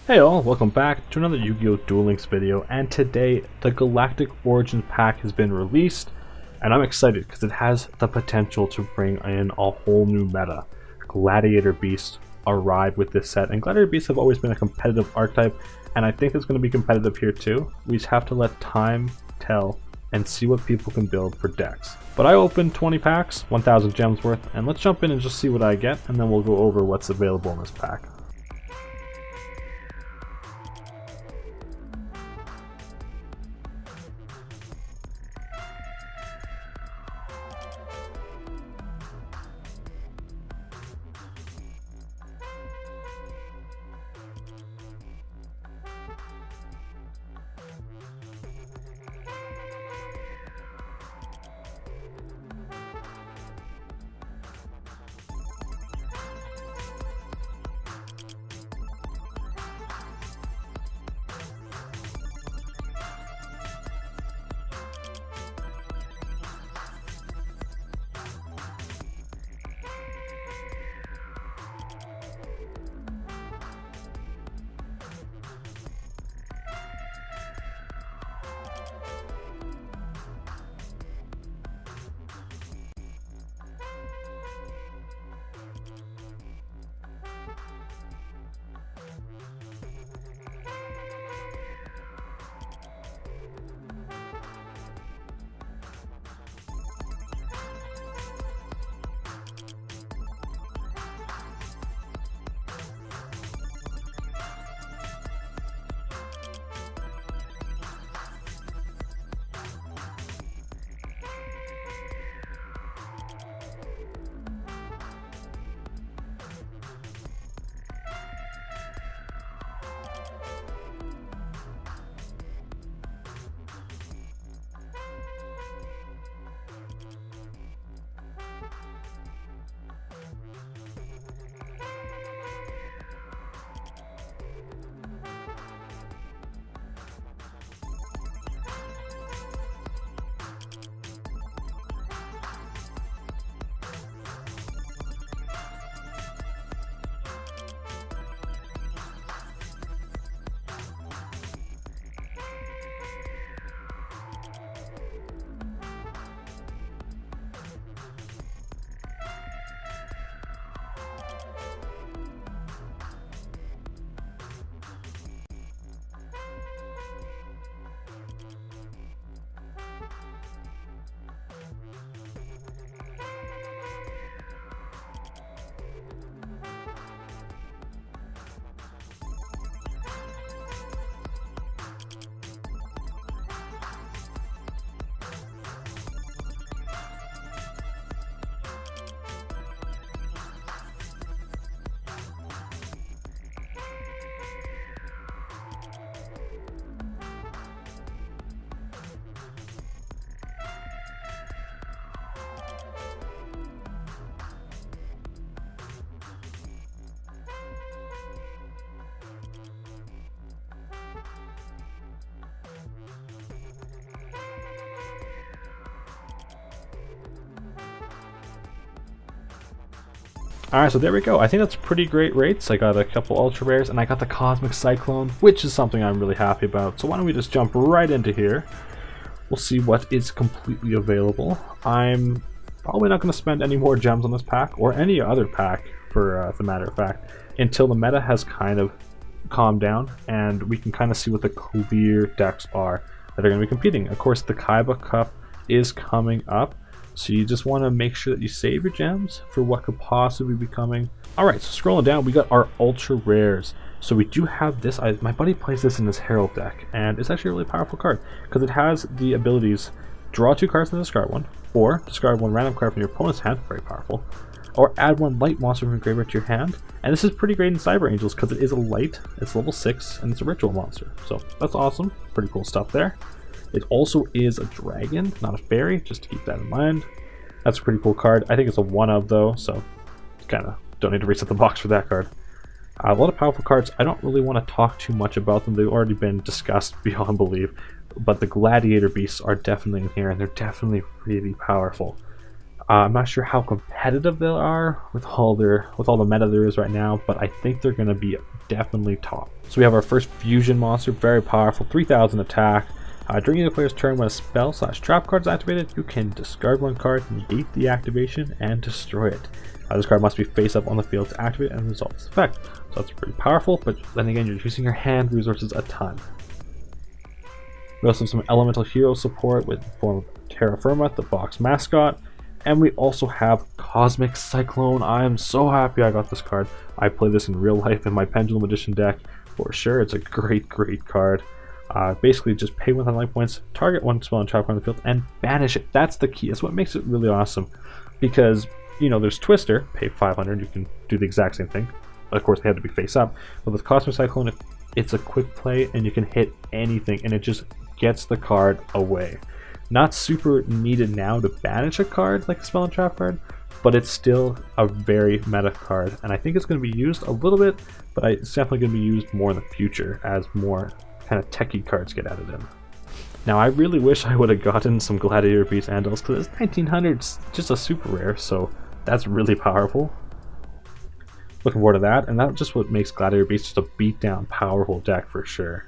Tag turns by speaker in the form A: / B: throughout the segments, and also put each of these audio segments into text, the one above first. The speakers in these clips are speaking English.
A: Hey all, welcome back to another Yu-Gi-Oh! Duel Links video, and today the Galactic Origin pack has been released, and I'm excited because it has the potential to bring in a whole new meta. Gladiator Beasts arrived with this set, and Gladiator Beasts have always been a competitive archetype, and I think it's going to be competitive here too. We just have to let time tell and see what people can build for decks. But I opened 20 packs, 1,000 gems worth, and let's jump in and just see what I get, and then we'll go over what's available in this pack. Alright, so there we go. I think that's pretty great rates. I got a couple ultra rares, and I got the Cosmic Cyclone, which is something I'm really happy about. So why don't we just jump right into here. We'll see what is completely available. I'm probably not going to spend any more gems on this pack, or any other pack for the matter of fact, until the meta has kind of calmed down, and we can kind of see what the clear decks are that are going to be competing. Of course, the Kaiba Cup is coming up. So you just want to make sure that you save your gems for what could possibly be coming. Alright, so scrolling down, we got our ultra rares. So we do have this. My buddy plays this in his Herald deck, and it's actually a really powerful card because it has the abilities draw 2 cards and discard 1, or discard 1 random card from your opponent's hand, very powerful, or add 1 light monster from your graveyard to your hand. And this is pretty great in Cyber Angels because it is a light, it's level 6, and it's a ritual monster. So that's awesome, pretty cool stuff there. It also is a dragon, not a fairy, just to keep that in mind. That's a pretty cool card. I think it's a 1-of though, so kind of don't need to reset the box for that card. A lot of powerful cards. I don't really want to talk too much about them. They've already been discussed beyond belief. But the Gladiator Beasts are definitely in here, and they're definitely really powerful. I'm not sure how competitive they are with all the meta there is right now, but I think they're going to be definitely top. So we have our first fusion monster, very powerful, 3000 attack. During the player's turn, when a spell / trap card is activated, you can discard one card, negate the activation, and destroy it. This card must be face up on the field to activate and resolve its effect. So that's pretty powerful, but then again, you're using your hand resources a ton. We also have some elemental hero support with the form of Terra Firma, the box mascot. And we also have Cosmic Cyclone. I am so happy I got this card. I play this in real life in my Pendulum Edition deck for sure. It's a great card. Basically just pay 1,000 life points, target one spell and trap card on the field, and banish it. That's the key. That's what makes it really awesome. Because, you know, there's Twister, pay 500, you can do the exact same thing. Of course, they have to be face up. But with Cosmic Cyclone, it's a quick play, and you can hit anything, and it just gets the card away. Not super needed now to banish a card like a spell and trap card, but it's still a very meta card, and I think it's going to be used a little bit, but it's definitely going to be used more in the future as more kind of techie cards get added in. Now, I really wish I would have gotten some Gladiator Beast Andals, because it's 1900, it's just a super rare, so that's really powerful. Looking forward to that, and that's just what makes Gladiator Beast just a beatdown powerful deck for sure.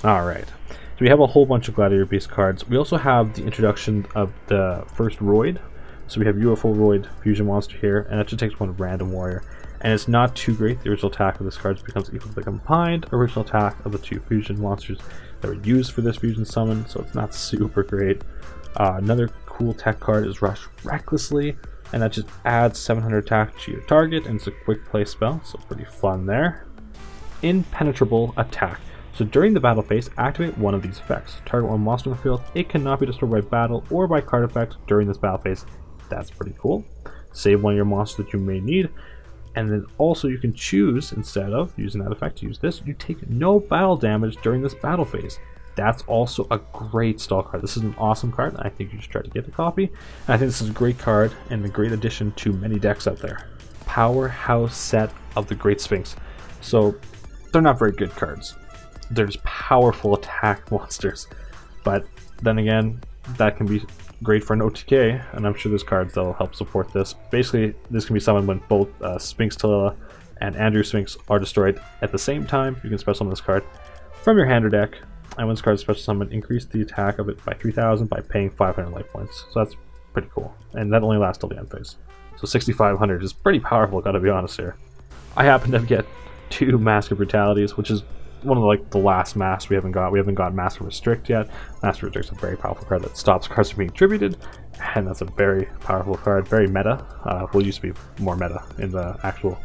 A: Alright, so we have a whole bunch of Gladiator Beast cards. We also have the introduction of the first Roid. So we have UFO Roid Fusion Monster here, and it just takes one random warrior. And it's not too great. The original attack of this card becomes equal to the combined original attack of the two fusion monsters that were used for this fusion summon, so it's not super great. Another cool tech card is Rush Recklessly, and that just adds 700 attack to your target, and it's a quick play spell, so pretty fun there. Impenetrable Attack. So during the battle phase, activate one of these effects. Target one monster on the field. It cannot be destroyed by battle or by card effects during this battle phase. That's pretty cool. Save one of your monsters that you may need. And then also you can choose, instead of using that effect, to use this. You take no battle damage during this battle phase. That's also a great stall card. This is an awesome card. I think you should try to get a copy. And I think this is a great card and a great addition to many decks out there. Powerhouse set of the Great Sphinx. So they're not very good cards. They're just powerful attack monsters, but then again, that can be great for an OTK, and I'm sure there's cards that will help support this. Basically, this can be summoned when both Sphinx Tilla and Andrew Sphinx are destroyed at the same time. You can special summon this card from your hand or deck, and when this card is special summoned, increase the attack of it by 3,000 by paying 500 life points. So that's pretty cool, and that only lasts till the end phase. So 6,500 is pretty powerful, gotta be honest here. I happen to get 2 Mask of Brutalities, which is one of the last masks we haven't got. We haven't got Mask of Restrict yet. Mask of Restrict is a very powerful card that stops cards from being tributed, and that's a very powerful card, very meta. Will used to be more meta in the actual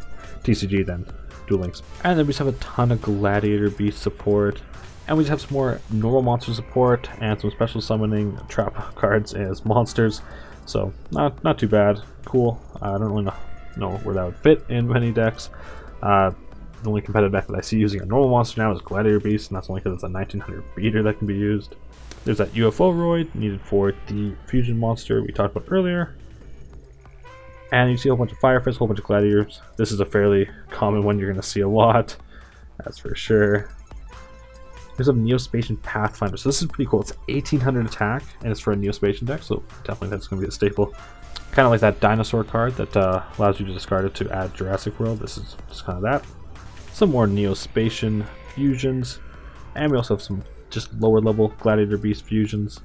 A: TCG than Duel Links. And then we just have a ton of Gladiator Beast support, and we just have some more normal monster support and some special summoning trap cards as monsters. So not too bad. Cool. I don't really know where that would fit in many decks. The only competitive deck that I see using a normal monster now is Gladiator Beast, and that's only because it's a 1900 beater that can be used. There's that UFO Roid needed for the fusion monster we talked about earlier. And you see a whole bunch of Fireflies, a whole bunch of Gladiators. This is a fairly common one you're going to see a lot, that's for sure. There's a neo-spacian Pathfinder, so this is pretty cool. It's 1800 attack, and it's for a neo-spacian deck, so definitely that's going to be a staple. Kind of like that dinosaur card that allows you to discard it to add Jurassic World. This is just kind of that. Some more neo-spacian fusions, and we also have some just lower level Gladiator Beast fusions.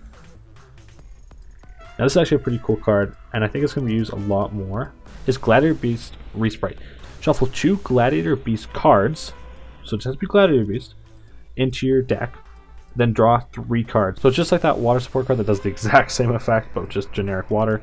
A: Now this is actually a pretty cool card, and I think it's going to be used a lot more. It's Gladiator Beast Resprite. Shuffle 2 Gladiator Beast cards, so it just has to be Gladiator Beast, into your deck, then draw 3 cards. So it's just like that water support card that does the exact same effect, but just generic water.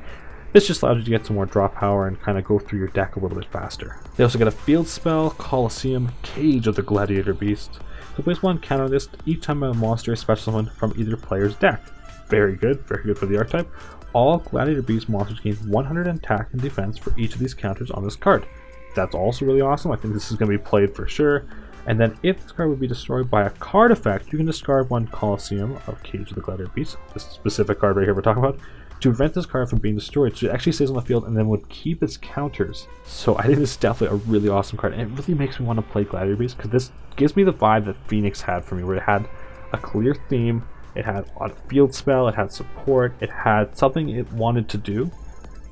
A: This just allows you to get some more draw power and kind of go through your deck a little bit faster. They also get a field spell, Colosseum, Cage of the Gladiator Beast. So place 1 counter this each time a monster is special summoned from either player's deck. Very good for the archetype. All Gladiator Beast monsters gain 100 attack and defense for each of these counters on this card. That's also really awesome. I think this is going to be played for sure. And then if this card would be destroyed by a card effect, you can discard 1 Colosseum of Cage of the Gladiator Beast, this specific card right here we're talking about, to prevent this card from being destroyed. So it actually stays on the field and then would keep its counters. So I think this is definitely a really awesome card, and it really makes me want to play Gladiator Beast, because this gives me the vibe that Phoenix had for me, where it had a clear theme, it had a field spell, it had support, it had something it wanted to do,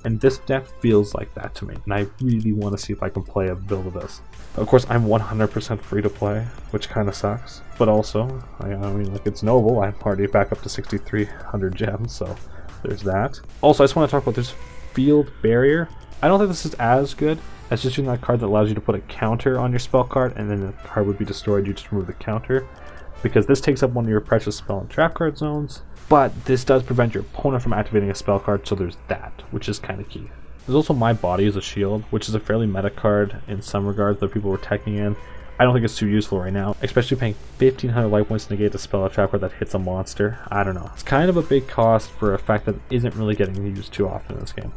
A: And this deck feels like that to me, and I really want to see if I can play a build of this. Of course, I'm 100% free to play, which kind of sucks, but also, I mean, like, it's noble. I'm already back up to 6,300 gems, so there's that. Also, I just want to talk about this field barrier. I don't think this is as good as just using that card that allows you to put a counter on your spell card, and then the card would be destroyed. You just remove the counter, because this takes up one of your precious spell and trap card zones, but this does prevent your opponent from activating a spell card, so there's that, which is kind of key. There's also My Body as a Shield, which is a fairly meta card in some regards that people were teching in. I don't think it's too useful right now, especially paying 1,500 life points to negate a spell or trap card that hits a monster. I don't know. It's kind of a big cost for a fact that isn't really getting used too often in this game.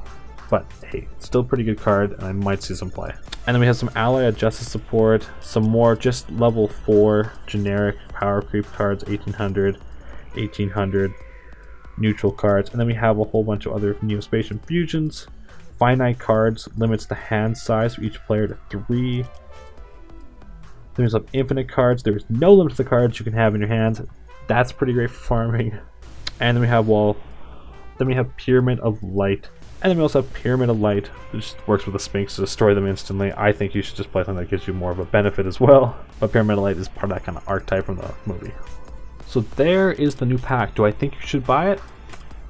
A: But hey, still a pretty good card, and I might see some play. And then we have some ally justice support, some more just level 4 generic power creep cards, 1,800, 1,800, neutral cards, and then we have a whole bunch of other neo-spacian fusions. Finite cards limits the hand size for each player to 3. There's some infinite cards. There's no limit to the cards you can have in your hands. That's pretty great for farming. And then we have Pyramid of Light. And then we also have Pyramid of Light, which works with the Sphinx to destroy them instantly. I think you should just play something that gives you more of a benefit as well. But Pyramid of Light is part of that kind of archetype from the movie. So there is the new pack. Do I think you should buy it?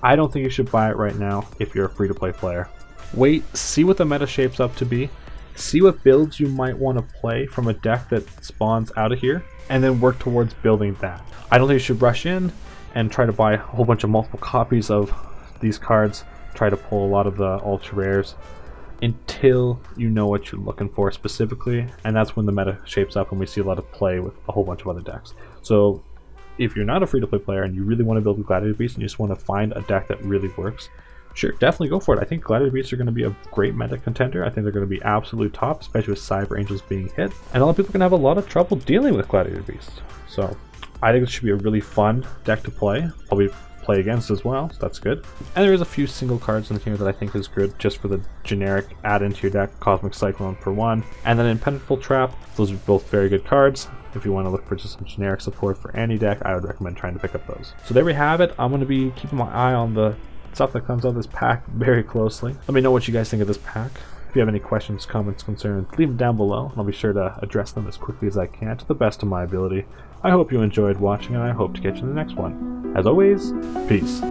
A: I don't think you should buy it right now if you're a free-to-play player. Wait, see what the meta shapes up to be. See what builds you might want to play from a deck that spawns out of here, and then work towards building that. I don't think you should rush in and try to buy a whole bunch of multiple copies of these cards, try to pull a lot of the ultra rares until you know what you're looking for specifically, and that's when the meta shapes up and we see a lot of play with a whole bunch of other decks. So if you're not a free-to-play player and you really want to build a Gladiator Beast and you just want to find a deck that really works, sure, definitely go for it. I think Gladiator Beasts are going to be a great meta contender. I think they're going to be absolute top, especially with Cyber Angels being hit. And a lot of people are going to have a lot of trouble dealing with Gladiator Beasts. So I think it should be a really fun deck to play. Probably play against as well, so that's good. And there is a few single cards in here that I think is good just for the generic add into your deck. Cosmic Cyclone for one. And then Impenetrable Trap. Those are both very good cards. If you want to look for just some generic support for any deck, I would recommend trying to pick up those. So there we have it. I'm going to be keeping my eye on the stuff that comes out of this pack very closely. Let me know what you guys think of this pack. If you have any questions, comments, concerns, leave them down below, and I'll be sure to address them as quickly as I can to the best of my ability. I hope you enjoyed watching, and I hope to catch you in the next one. As always, peace.